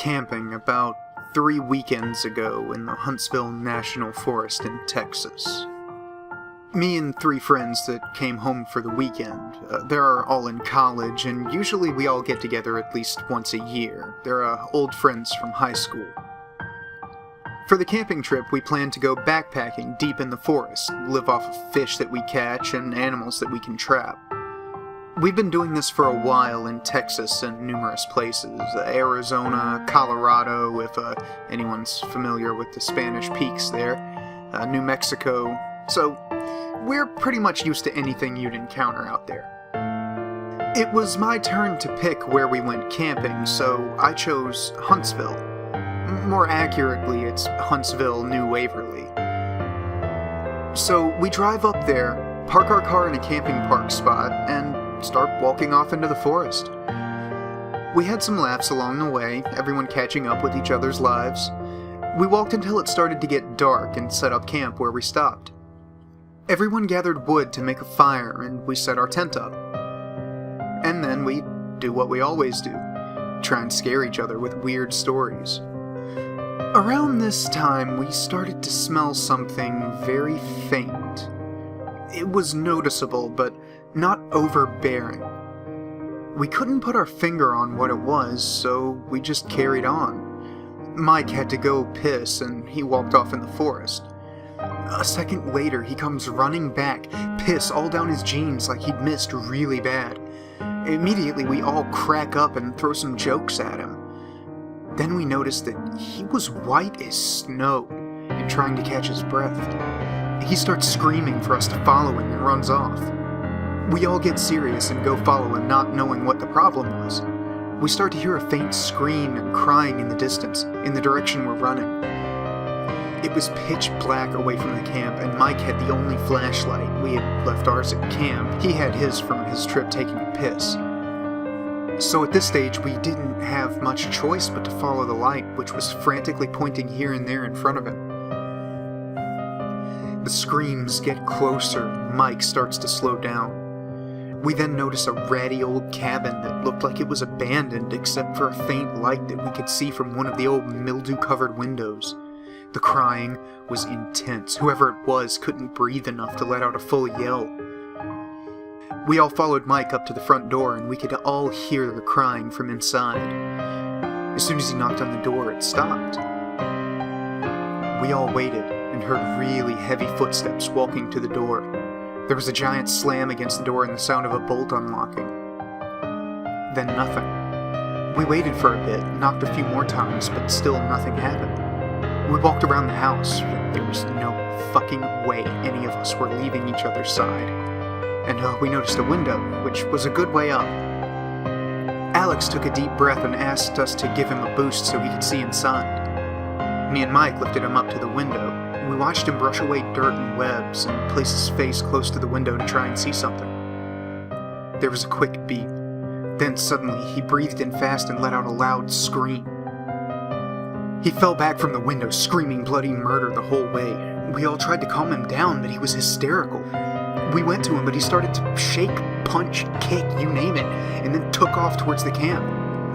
camping about 3 weekends ago in the Huntsville National Forest in Texas. Me and 3 friends that came home for the weekend. They're all in college, and usually we all get together at least once a year. They're old friends from high school. For the camping trip, we plan to go backpacking deep in the forest, live off of fish that we catch and animals that we can trap. We've been doing this for a while in Texas and numerous places, Arizona, Colorado, if anyone's familiar with the Spanish peaks there, New Mexico, so we're pretty much used to anything you'd encounter out there. It was my turn to pick where we went camping, so I chose Huntsville. More accurately, it's Huntsville, New Waverly. So we drive up there, park our car in a camping park spot, and start walking off into the forest. We had some laughs along the way, everyone catching up with each other's lives. We walked until it started to get dark and set up camp where we stopped. Everyone gathered wood to make a fire and we set our tent up. And then we do what we always do, try and scare each other with weird stories. Around this time, we started to smell something very faint. It was noticeable, but not overbearing. We couldn't put our finger on what it was, so we just carried on. Mike had to go piss, and he walked off in the forest. A second later, he comes running back, piss all down his jeans like he'd missed really bad. Immediately, we all crack up and throw some jokes at him. Then we noticed that he was white as snow and trying to catch his breath. He starts screaming for us to follow him and runs off. We all get serious and go follow him, not knowing what the problem was. We start to hear a faint scream and crying in the distance, in the direction we're running. It was pitch black away from the camp, and Mike had the only flashlight. We had left ours at camp. He had his from his trip taking a piss. So at this stage, we didn't have much choice but to follow the light, which was frantically pointing here and there in front of him. The screams get closer. Mike starts to slow down. We then notice a ratty old cabin that looked like it was abandoned except for a faint light that we could see from one of the old mildew-covered windows. The crying was intense. Whoever it was couldn't breathe enough to let out a full yell. We all followed Mike up to the front door, and we could all hear the crying from inside. As soon as he knocked on the door, it stopped. We all waited and heard really heavy footsteps walking to the door. There was a giant slam against the door and the sound of a bolt unlocking. Then nothing. We waited for a bit, knocked a few more times, but still nothing happened. We walked around the house, but there was no fucking way any of us were leaving each other's side. And we noticed a window, which was a good way up. Alex took a deep breath and asked us to give him a boost so he could see inside. Me and Mike lifted him up to the window. We watched him brush away dirt and webs and place his face close to the window to try and see something. There was a quick beep. Then suddenly he breathed in fast and let out a loud scream. He fell back from the window, screaming bloody murder the whole way. We all tried to calm him down, but he was hysterical. We went to him, but he started to shake, punch, kick, you name it, and then took off towards the camp.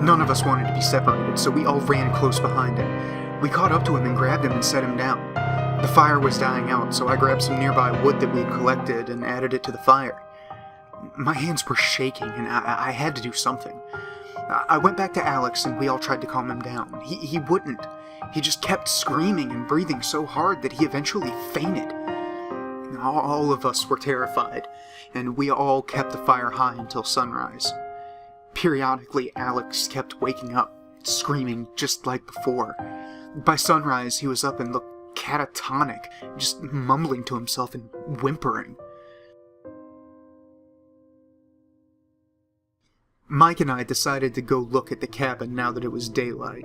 None of us wanted to be separated, so we all ran close behind him. We caught up to him and grabbed him and set him down. The fire was dying out, so I grabbed some nearby wood that we had collected and added it to the fire. My hands were shaking, and I had to do something. I went back to Alex, and we all tried to calm him down. He wouldn't. He just kept screaming and breathing so hard that he eventually fainted. All of us were terrified, and we all kept the fire high until sunrise. Periodically, Alex kept waking up, screaming just like before. By sunrise, he was up and looked catatonic, just mumbling to himself and whimpering. Mike and I decided to go look at the cabin now that it was daylight.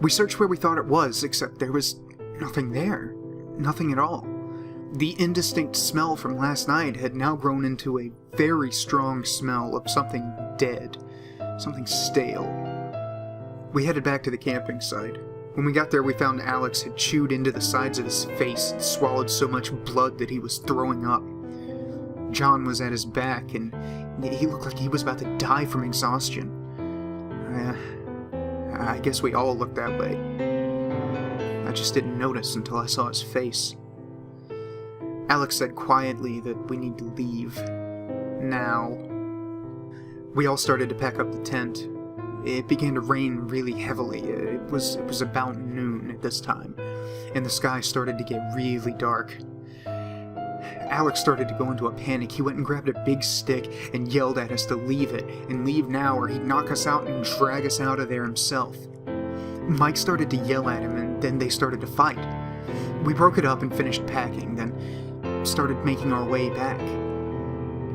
We searched where we thought it was, except there was nothing there. Nothing at all. The indistinct smell from last night had now grown into a very strong smell of something dead, something stale. We headed back to the camping site. When we got there, we found Alex had chewed into the sides of his face and swallowed so much blood that he was throwing up. John was at his back, and he looked like he was about to die from exhaustion. I guess we all looked that way. I just didn't notice until I saw his face. Alex said quietly that we need to leave. Now. We all started to pack up the tent. It began to rain really heavily. It was about noon at this time, and the sky started to get really dark. Alex started to go into a panic. He went and grabbed a big stick and yelled at us to leave it, and leave now or he'd knock us out and drag us out of there himself. Mike started to yell at him, and then they started to fight. We broke it up and finished packing, then started making our way back.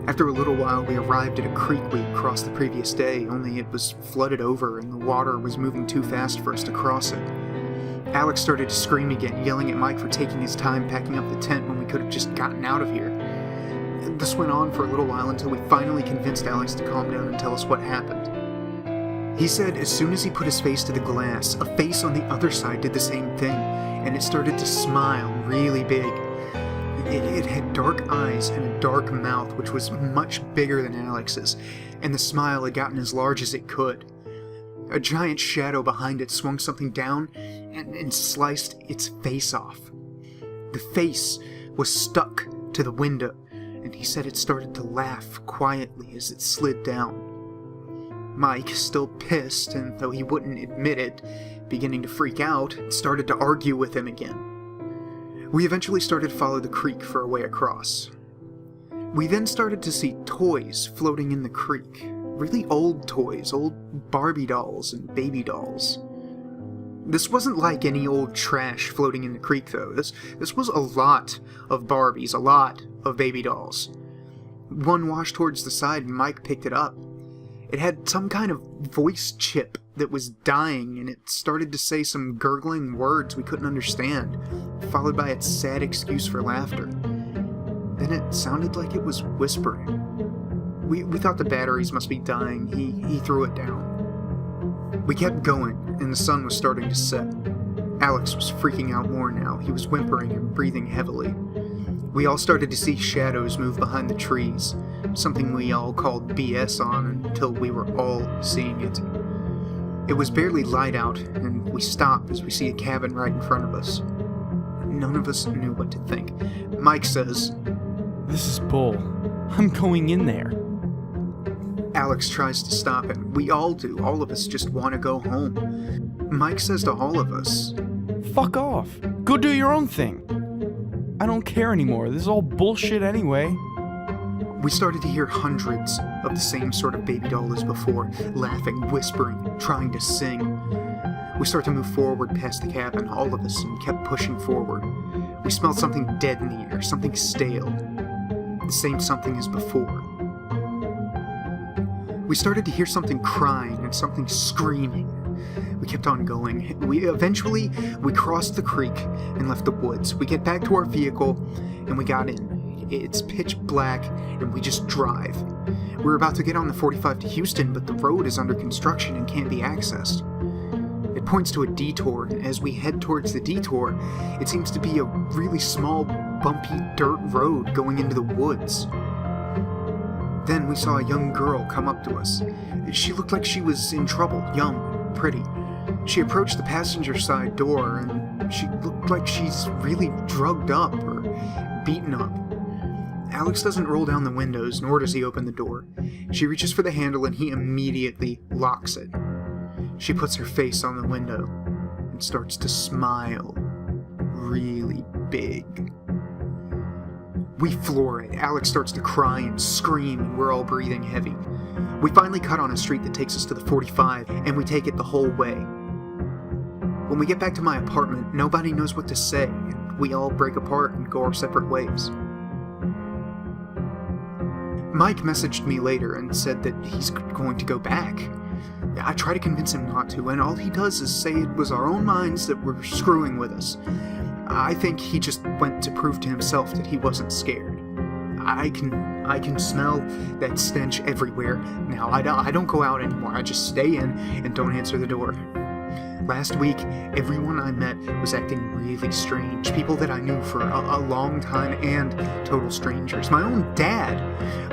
After a little while, we arrived at a creek we'd crossed the previous day, only it was flooded over and the water was moving too fast for us to cross it. Alex started to scream again, yelling at Mike for taking his time packing up the tent when we could have just gotten out of here. This went on for a little while until we finally convinced Alex to calm down and tell us what happened. He said as soon as he put his face to the glass, a face on the other side did the same thing, and it started to smile really big. It had dark eyes and a dark mouth, which was much bigger than Alex's, and the smile had gotten as large as it could. A giant shadow behind it swung something down and sliced its face off. The face was stuck to the window, and he said it started to laugh quietly as it slid down. Mike, still pissed, and though he wouldn't admit it, beginning to freak out, started to argue with him again. We eventually started to follow the creek for a way across. We then started to see toys floating in the creek. Really old toys, old Barbie dolls and baby dolls. This wasn't like any old trash floating in the creek, though. This was a lot of Barbies, a lot of baby dolls. One washed towards the side and Mike picked it up. It had some kind of voice chip that was dying, and it started to say some gurgling words we couldn't understand, followed by its sad excuse for laughter. Then it sounded like it was whispering. We thought the batteries must be dying. He threw it down. We kept going, and the sun was starting to set. Alex was freaking out more now. He was whimpering and breathing heavily. We all started to see shadows move behind the trees, something we all called BS on until we were all seeing it. It was barely light out, and we stop as we see a cabin right in front of us. None of us knew what to think. Mike says, "This is bull. I'm going in there." Alex tries to stop him. We all do. All of us just want to go home. Mike says to all of us, "Fuck off. Go do your own thing. I don't care anymore. This is all bullshit anyway." We started to hear hundreds of the same sort of baby doll as before, laughing, whispering, trying to sing. We start to move forward past the cabin, all of us, and kept pushing forward. We smelled something dead in the air, something stale. The same something as before. We started to hear something crying and something screaming. We kept on going. Eventually, we crossed the creek and left the woods. We get back to our vehicle, and we got in. It's pitch black, and we just drive. We're about to get on the 45 to Houston, but the road is under construction and can't be accessed. It points to a detour, and as we head towards the detour, it seems to be a really small, bumpy dirt road going into the woods. Then we saw a young girl come up to us. She looked like she was in trouble, young, pretty. She approached the passenger side door, and she looked like she's really drugged up or beaten up. Alex doesn't roll down the windows, nor does he open the door. She reaches for the handle, and he immediately locks it. She puts her face on the window and starts to smile really big. We floor it. Alex starts to cry and scream, and we're all breathing heavy. We finally cut on a street that takes us to the 45, and we take it the whole way. When we get back to my apartment, nobody knows what to say, and we all break apart and go our separate ways. Mike messaged me later and said that he's going to go back. I try to convince him not to, and all he does is say it was our own minds that were screwing with us. I think he just went to prove to himself that he wasn't scared. I can smell that stench everywhere now. I don't go out anymore. I just stay in and don't answer the door. Last week, everyone I met was acting really strange. People that I knew for a long time and total strangers. My own dad.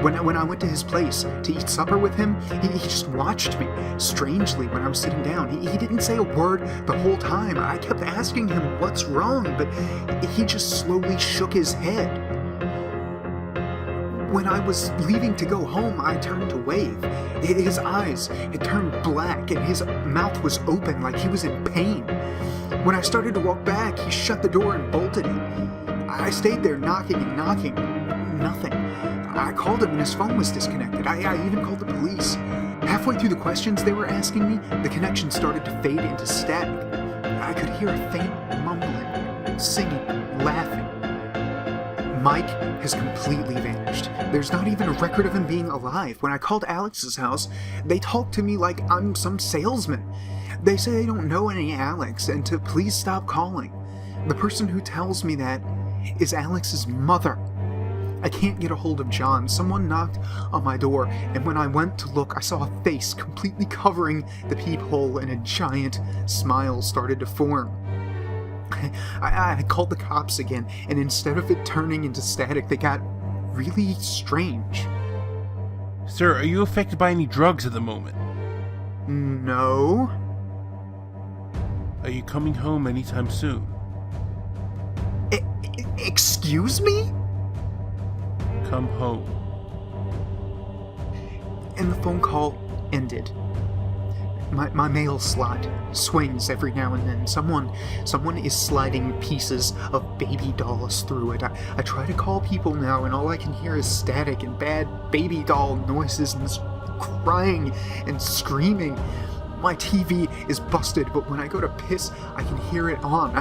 When I went to his place to eat supper with him, he just watched me strangely when I was sitting down. He didn't say a word the whole time. I kept asking him what's wrong, but he just slowly shook his head. When I was leaving to go home, I turned to wave. His eyes had turned black and his mouth was open like he was in pain. When I started to walk back, he shut the door and bolted it. I stayed there knocking and knocking. Nothing. I called him and his phone was disconnected. I even called the police. Halfway through the questions they were asking me, the connection started to fade into static. I could hear a faint mumbling, singing, laughing. Mike has completely vanished. There's not even a record of him being alive. When I called Alex's house, they talked to me like I'm some salesman. They say they don't know any Alex and to please stop calling. The person who tells me that is Alex's mother. I can't get a hold of John. Someone knocked on my door, and when I went to look, I saw a face completely covering the peephole and a giant smile started to form. I called the cops again, and instead of it turning into static, they got really strange. Sir, are you affected by any drugs at the moment? No. Are you coming home anytime soon? Excuse me? Come home. And the phone call ended. My mail slot swings every now and then. Someone is sliding pieces of baby dolls through it. I try to call people now, and all I can hear is static and bad baby doll noises and crying and screaming. My TV is busted, but when I go to piss, I can hear it on.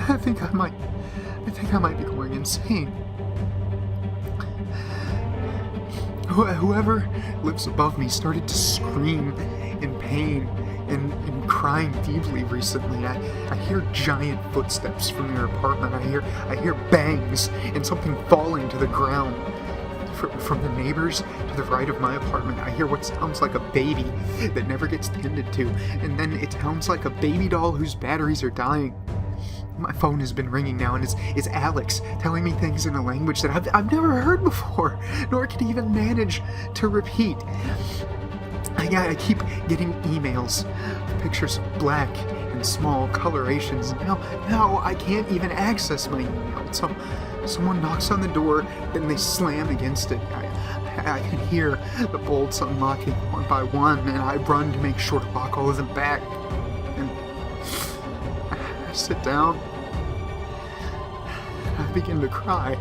I think I might be going insane. Whoever lives above me started to scream in pain and crying deeply recently. I hear giant footsteps from their apartment. I hear bangs and something falling to the ground. From the neighbors to the right of my apartment, I hear what sounds like a baby that never gets tended to, and then it sounds like a baby doll whose batteries are dying. My phone has been ringing now, and it's Alex telling me things in a language that I've never heard before, nor could even manage to repeat. I keep getting emails, pictures of black and small colorations, and now I can't even access my email. So someone knocks on the door, then they slam against it. I can hear the bolts unlocking one by one, and I run to make sure to lock all of them back. And I sit down. I begin to cry.